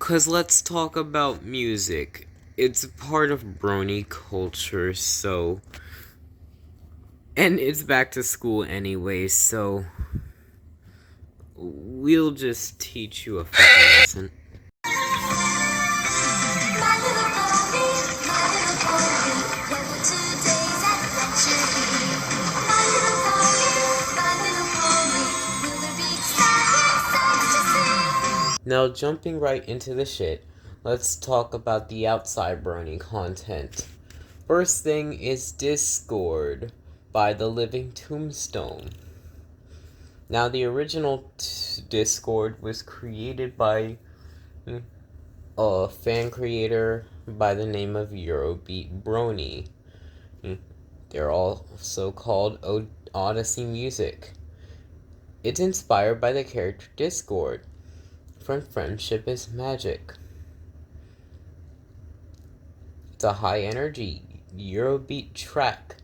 Cause let's talk about music. It's part of Brony culture, so. And it's back to school anyway, so. We'll just teach you a fucking lesson. Now, jumping right into the shit, let's talk about the outside Brony content. First thing is Discord by the Living Tombstone. Now, the original Discord was created by a fan creator by the name of Eurobeat Brony. They're also called Odyssey Music. It's inspired by the character Discord from Friendship is Magic. It's a high-energy Eurobeat track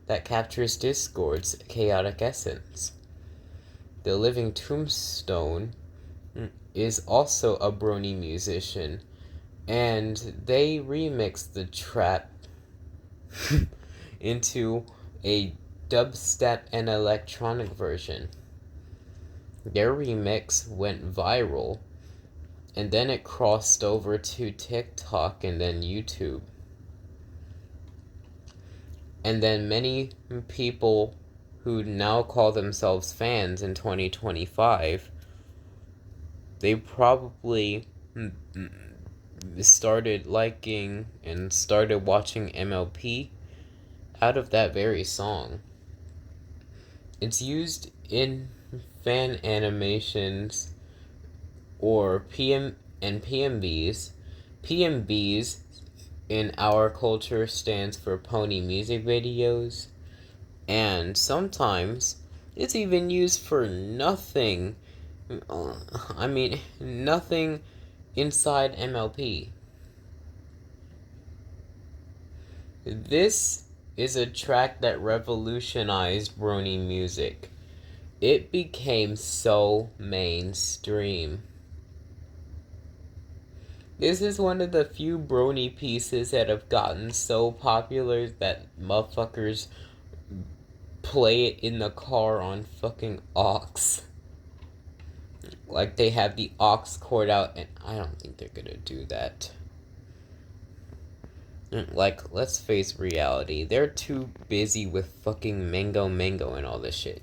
that captures Discord's chaotic essence. The Living Tombstone is also a Brony musician, and they remixed the track into a dubstep and electronic version. Their remix went viral, and then it crossed over to TikTok and then YouTube. And then many people who now call themselves fans in 2025, they probably started liking and started watching MLP out of that very song. It's used in fan animations or PMVs. PMVs in our culture stands for pony music videos, and sometimes it's even used for nothing. Nothing inside MLP. This is a track that revolutionized Brony music. It became so mainstream. This is one of the few Brony pieces that have gotten so popular that motherfuckers play it in the car on fucking aux. Like, they have the aux cord out, and I don't think they're gonna do that. Like, let's face reality. They're too busy with fucking Mango and all this shit.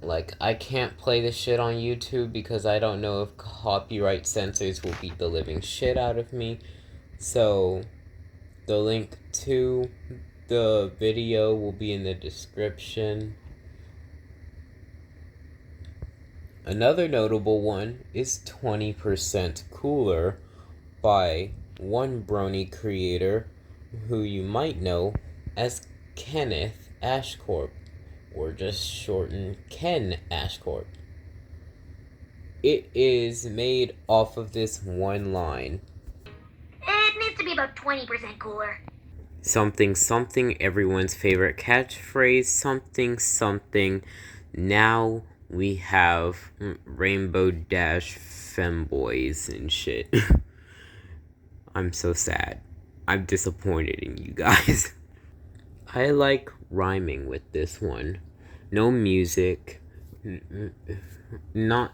Like, I can't play this shit on YouTube because I don't know if copyright censors will beat the living shit out of me. So, the link to the video will be in the description. Another notable one is 20% Cooler by one Brony creator who you might know as Kenneth Ashcorp, or just shortened Ken Ashcorp. It is made off of this one line. It needs to be about 20% cooler. Something something, everyone's favorite catchphrase, something something. Now we have Rainbow Dash femboys and shit. I'm so sad. I'm disappointed in you guys. I like rhyming with this one. No music. Not.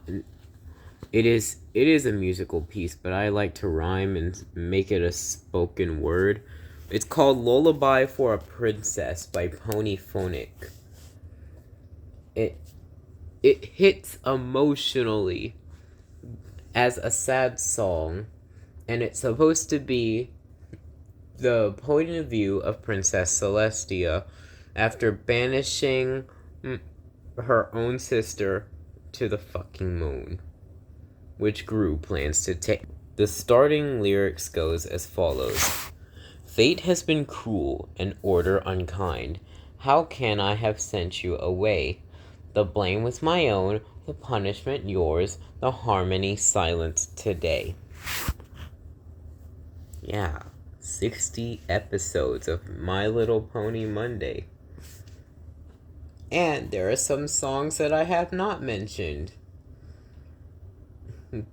It is a musical piece, but I like to rhyme and make it a spoken word. It's called Lullaby for a Princess by Ponyphonic. It hits emotionally as a sad song, and it's supposed to be the point of view of Princess Celestia after banishing her own sister to the fucking moon, which Gru plans to take. The starting lyrics goes as follows. Fate has been cruel and order unkind. How can I have sent you away? The blame was my own, the punishment yours, the harmony silenced today. Yeah, 60 episodes of My Little Pony Monday. And there are some songs that I have not mentioned.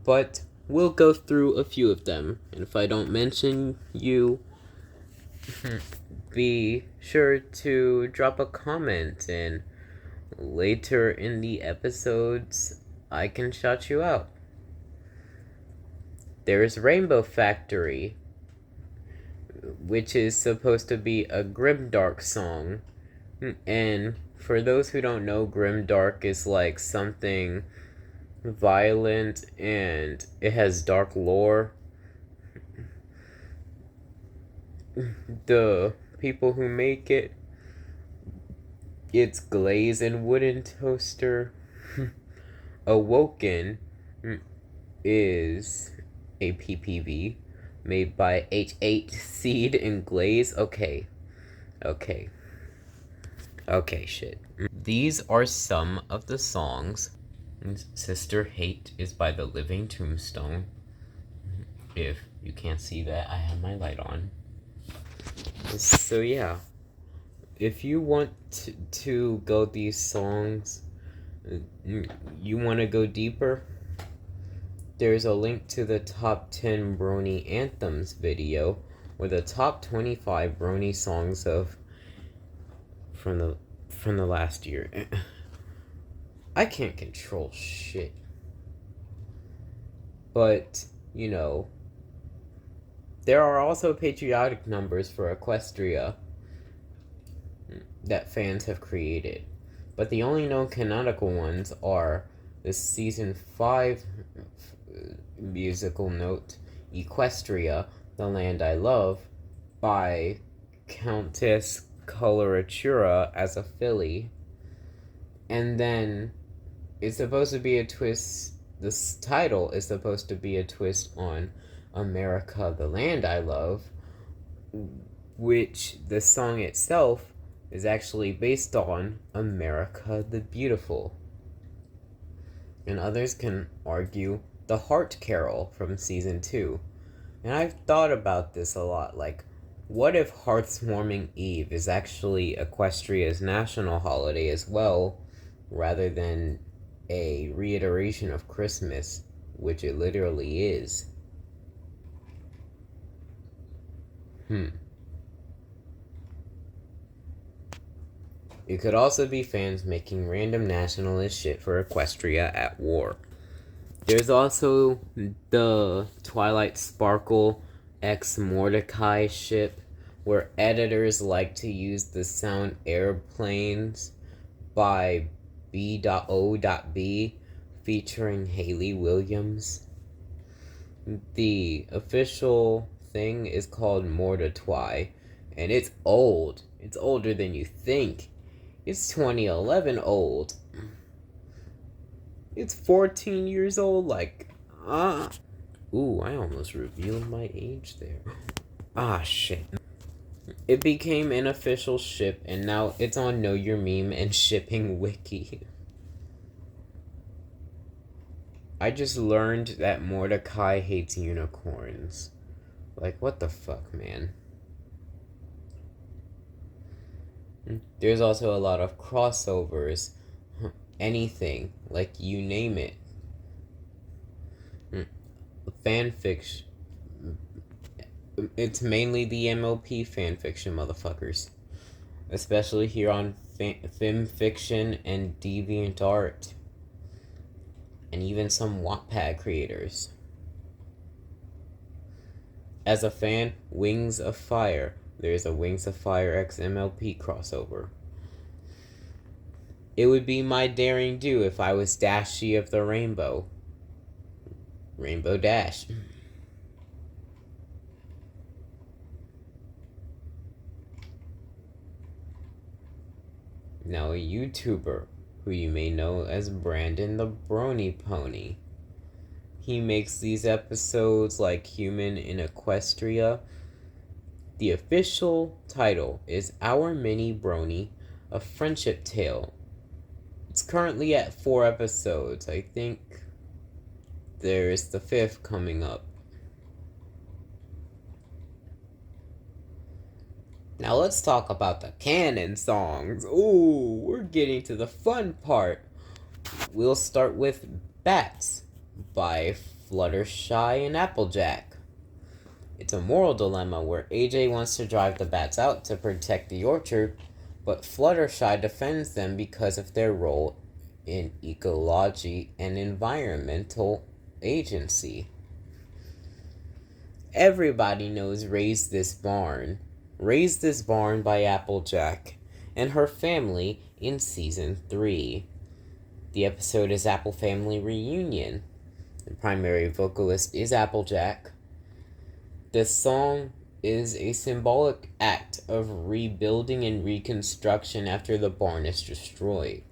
but we'll go through a few of them. And if I don't mention you, be sure to drop a comment, and later in the episodes, I can shout you out. There's Rainbow Factory, which is supposed to be a grimdark song. And for those who don't know, grimdark is like something violent and it has dark lore. The people who make it, it's Glaze and Wooden Toaster. Awoken is a PPV made by H8 Seed and Glaze. Okay, shit. These are some of the songs. Sister Hate is by The Living Tombstone. If you can't see that, I have my light on. So yeah, if you want to go these songs, you want to go deeper, there's a link to the top 10 Brony anthems video, or the top 25 Brony songs from the last year. I can't control shit, but you know, there are also patriotic numbers for Equestria that fans have created, but the only known canonical ones are the season 5 musical note, Equestria, The Land I Love, by Countess Coloratura as a filly. And then it's supposed to be a twist, this title is supposed to be a twist on America, the Land I Love, which the song itself is actually based on America the Beautiful. And others can argue the Heart Carol from season 2. And I've thought about this a lot, like, what if Heartswarming Eve is actually Equestria's national holiday as well, rather than a reiteration of Christmas, which it literally is? It could also be fans making random nationalist shit for Equestria at war. There's also the Twilight Sparkle X Mordecai ship, where editors like to use the sound Airplanes by B.O.B featuring Hayley Williams. The official thing is called Mordetwy, and it's old. It's older than you think. It's 2011 old. It's 14 years old, like, Ooh, I almost revealed my age there. Shit. It became an official ship, and now it's on Know Your Meme and Shipping Wiki. I just learned that Mordecai hates unicorns. Like, what the fuck, man? There's also a lot of crossovers. Anything, like, you name it. Fanfiction. It's mainly the MLP fanfiction, motherfuckers. Especially here on Femfiction and DeviantArt. And even some Wattpad creators. As a fan, Wings of Fire. There's a Wings of Fire X MLP crossover. It would be my daring do if I was Dashy of the Rainbow. Rainbow Dash. Now a YouTuber who you may know as Brandon the Brony Pony. He makes these episodes like Human in Equestria. The official title is Our Mini Brony, A Friendship Tale. It's currently at 4 episodes. I think there's the 5th coming up. Now let's talk about the canon songs. Ooh, we're getting to the fun part. We'll start with Bats by Fluttershy and Applejack. It's a moral dilemma where AJ wants to drive the bats out to protect the orchard, but Fluttershy defends them because of their role in ecology and environmental agency. Everybody knows Raise This Barn. Raise This Barn by Applejack and her family in Season 3. The episode is Apple Family Reunion. The primary vocalist is Applejack. The song is a symbolic act of rebuilding and reconstruction after the barn is destroyed.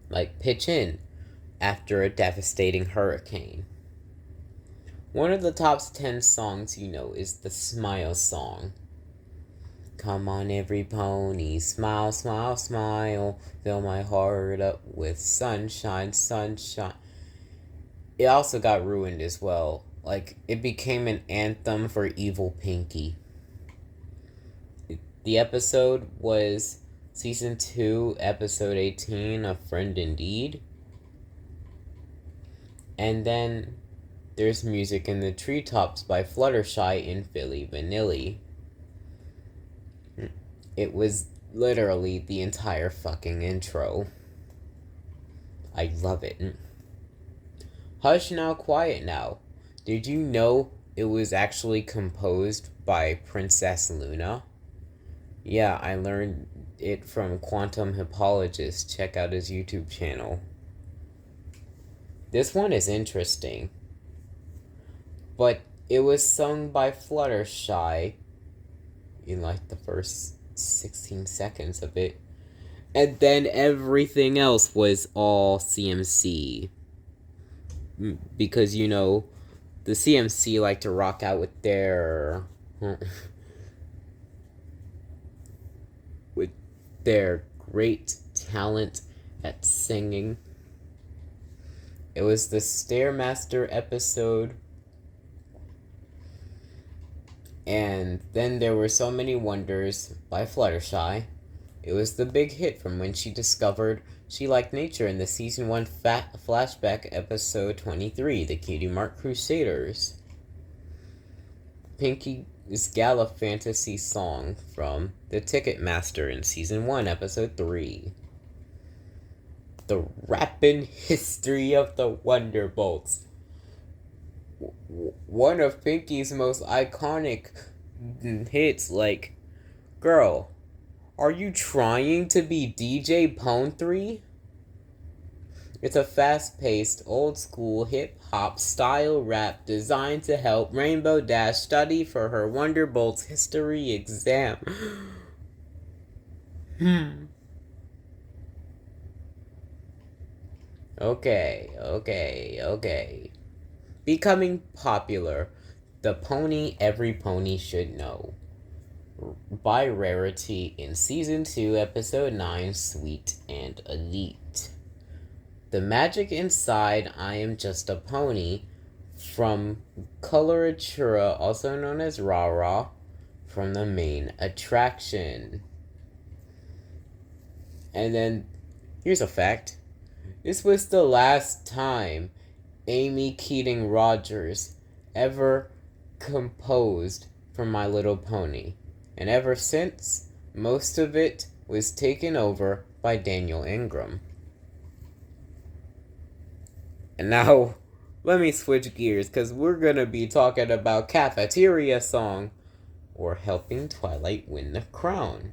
Like Pitch In after a devastating hurricane. One of the top 10 songs you know is the Smile song. Come on every pony, smile, smile, smile, fill my heart up with sunshine, sunshine. It also got ruined as well. Like, it became an anthem for Evil Pinky. The episode was Season 2, Episode 18, A Friend Indeed. And then there's Music in the Treetops by Fluttershy and Philly Vanilli. It was literally the entire fucking intro. I love it. Hush Now, Quiet Now. Did you know it was actually composed by Princess Luna? Yeah, I learned it from Quantum Hippologist. Check out his YouTube channel. This one is interesting. But it was sung by Fluttershy in like the first 16 seconds of it. And then everything else was all CMC. Because, you know, the CMC like to rock out with their with their great talent at singing. It was the Stairmaster episode. And then there were So Many Wonders by Fluttershy. It was the big hit from when she discovered she liked nature in the Season 1 flashback episode 23, The Cutie Mark Crusaders. Pinky's Gala Fantasy song from The Ticketmaster in Season 1, Episode 3. The Rappin' History of the Wonderbolts. One of Pinky's most iconic hits, like, girl, are you trying to be DJ Pone 3? It's a fast-paced, old-school hip-hop style rap designed to help Rainbow Dash study for her Wonderbolts history exam. Okay. Becoming popular. The Pony Every Pony Should Know. By Rarity in Season 2, Episode 9, Sweet and Elite. The Magic Inside I Am Just a Pony from Coloratura, also known as Rah-Rah, from the main attraction. And then, here's a fact. This was the last time Amy Keating Rogers ever composed for My Little Pony. And ever since, most of it was taken over by Daniel Ingram. And now, let me switch gears, because we're going to be talking about Cafeteria Song, or Helping Twilight Win the Crown.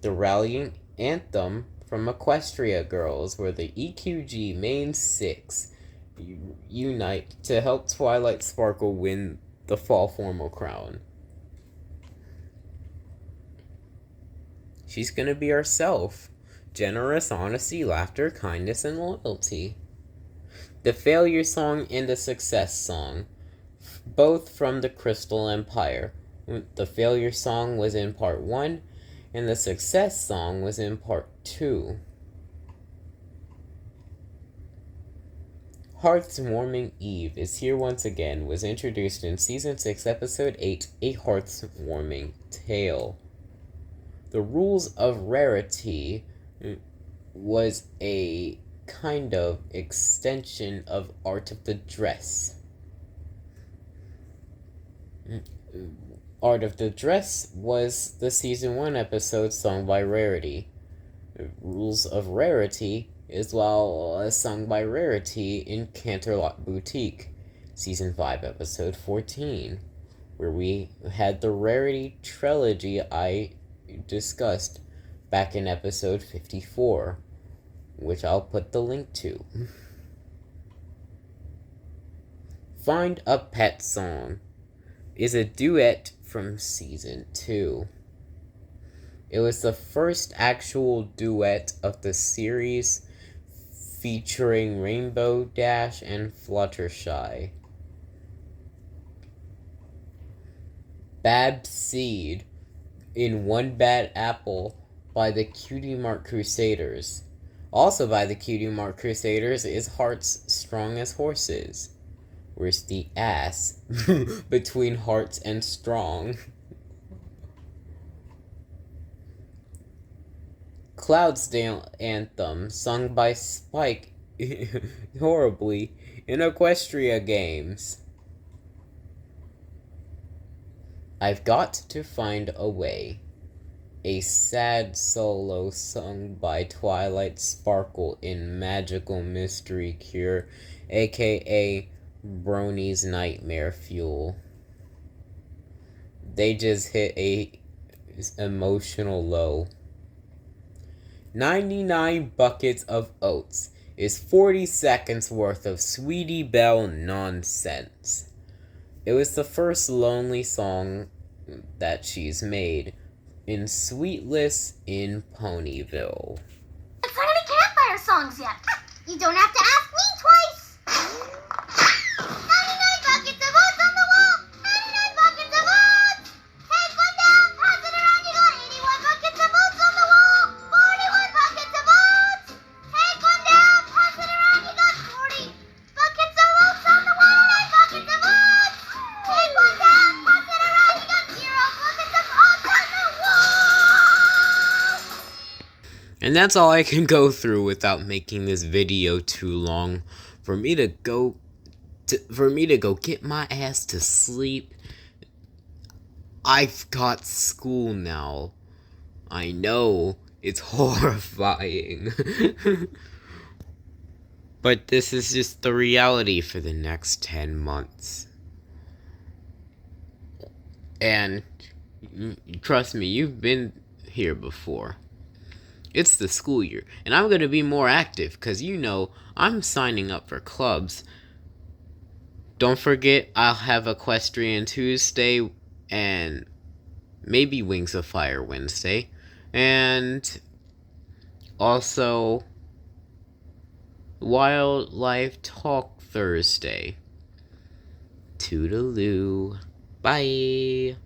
The rallying anthem from Equestria Girls, where the EQG main six unite to help Twilight Sparkle win the Fall Formal Crown. She's gonna be herself. Generous, honesty, laughter, kindness, and loyalty. The Failure Song and the Success Song, both from the Crystal Empire. The Failure Song was in Part 1, and the Success Song was in Part 2. Hearth's Warming Eve is here once again, was introduced in Season 6, Episode 8, A Hearth's Warming Tale. The Rules of Rarity was a kind of extension of Art of the Dress. Art of the Dress was the season 1 episode sung by Rarity. Rules of Rarity is sung by Rarity in Canterlot Boutique, season 5 episode 14, where we had the Rarity trilogy I discussed back in episode 54, which I'll put the link to. Find a Pet Song is a duet from season 2. It was the first actual duet of the series, featuring Rainbow Dash and Fluttershy. Bad Seed in One Bad Apple by the Cutie Mark Crusaders. Also by the Cutie Mark Crusaders is Hearts Strong as Horses. Where's the ass between Hearts and Strong? Cloudsdale Anthem, sung by Spike horribly in Equestria Games. I've Got to Find a Way, a sad solo sung by Twilight Sparkle in Magical Mystery Cure, aka Brony's Nightmare Fuel. They just hit a emotional low. 99 Buckets of Oats is 40 seconds worth of Sweetie Belle nonsense. It was the first lonely song that she's made in Sweetless in Ponyville. It's not any campfire songs yet. You don't have to ask me twice. 99 buckets of oats on the wall. 99 buckets of oats. Take one down, pass it around. You got 81 buckets of oats on the wall. 41 buckets of oats. Take one down, pass it around. You got 40 buckets of oats on the wall. 99 buckets of oats. Take one down, pass it around. You got 0 buckets of oats on the wall. And that's all I can go through without making this video too long. For me to go get my ass to sleep. I've got school now. I know, it's horrifying. But this is just the reality for the next 10 months. And trust me, you've been here before. It's the school year, and I'm going to be more active because, I'm signing up for clubs. Don't forget, I'll have Equestrian Tuesday and maybe Wings of Fire Wednesday. And also Wildlife Talk Thursday. Toodaloo. Bye.